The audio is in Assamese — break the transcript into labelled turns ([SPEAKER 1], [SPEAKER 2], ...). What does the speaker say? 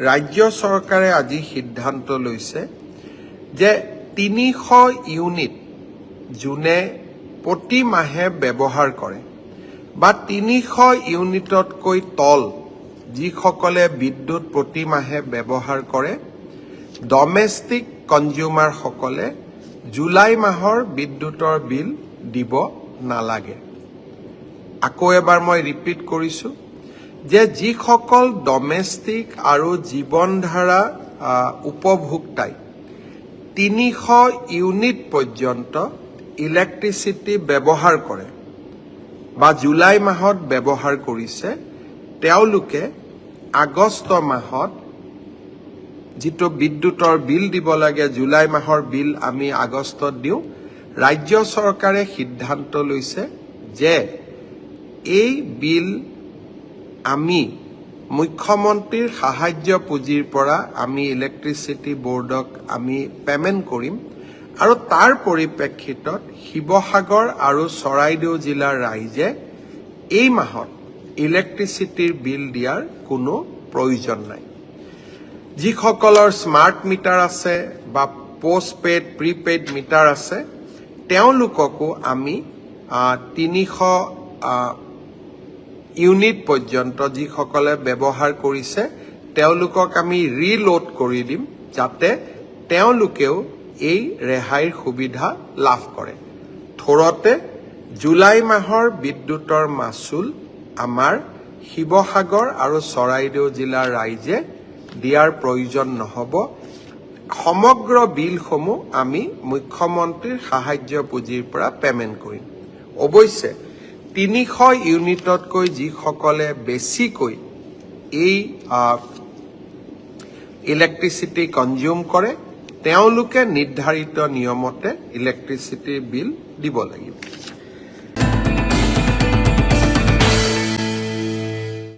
[SPEAKER 1] ৰাজ্য চৰকাৰে আজি সিদ্ধান্ত লৈছে যে 300 ইউনিট যোনে প্ৰতি মাহে ব্যৱহাৰ কৰে বা 300 ইউনিটতকৈ তল যিসকলে বিদ্যুৎ প্ৰতি মাহে ব্যৱহাৰ কৰে ডমেষ্টিক কনজিউমাৰসকলে জুলাই মাহৰ বিদ্যুতৰ বিল দিব নালাগে। আকৌ এবাৰ মই ৰিপিট কৰিছোঁ যে যিসকল ডমেষ্টিক আৰু জীৱনধাৰা উপভোক্তাই 300 ইউনিট পৰ্যন্ত ইলেক্ট্ৰিচিটি ব্যৱহাৰ কৰে বা জুলাই মাহত ব্যৱহাৰ কৰিছে তেওঁলোকে আগষ্ট মাহত যিটো বিদ্যুতৰ বিল দিব লাগে জুলাই মাহৰ বিল আমি আগষ্টত দিওঁ ৰাজ্য চৰকাৰে সিদ্ধান্ত লৈছে যে এই বিল আমি মুখ্যমন্ত্ৰীৰ সাহায্য পুঁজিৰ পৰা আমি ইলেক্ট্ৰিচিটি বোৰ্ডক আমি পেমেণ্ট কৰিম আৰু তাৰ পৰিপ্ৰেক্ষিতত শিৱসাগৰ আৰু চৰাইদেউ জিলাৰ ৰাইজে এই মাহত ইলেক্ট্ৰিচিটিৰ বিল দিয়াৰ কোনো প্ৰয়োজন নাই। যিসকলৰ স্মাৰ্ট মিটাৰ আছে বা পোষ্টপেইড প্ৰিপেইড মিটাৰ আছে তেওঁলোককো আমি 300 ইউনিট পৰ্যন্ত যিসকলে ব্যৱহাৰ কৰিছে তেওঁলোকক আমি ৰিলোড কৰি দিম যাতে তেওঁলোকেও এই ৰেহাইৰ সুবিধা লাভ কৰে। থোৰতে জুলাই মাহৰ বিদ্যুতৰ মাচুল আমাৰ শিৱসাগৰ আৰু চৰাইদেউ জিলাৰ ৰাইজে দিয়াৰ প্ৰয়োজন নহ'ব। সমগ্ৰ বিলসমূহ আমি মুখ্যমন্ত্ৰীৰ সাহায্য পুঁজিৰ পৰা পেমেণ্ট কৰিম। অৱশ্যে 300 ইউনিটতকৈ যিসকলে বেছিকৈ এই ইলেক্ট্ৰিচিটি কনজিউম কৰে তেওঁলোকে নিৰ্ধাৰিত নিয়মতে ইলেক্ট্ৰিচিটিৰ বিল দিব লাগিব।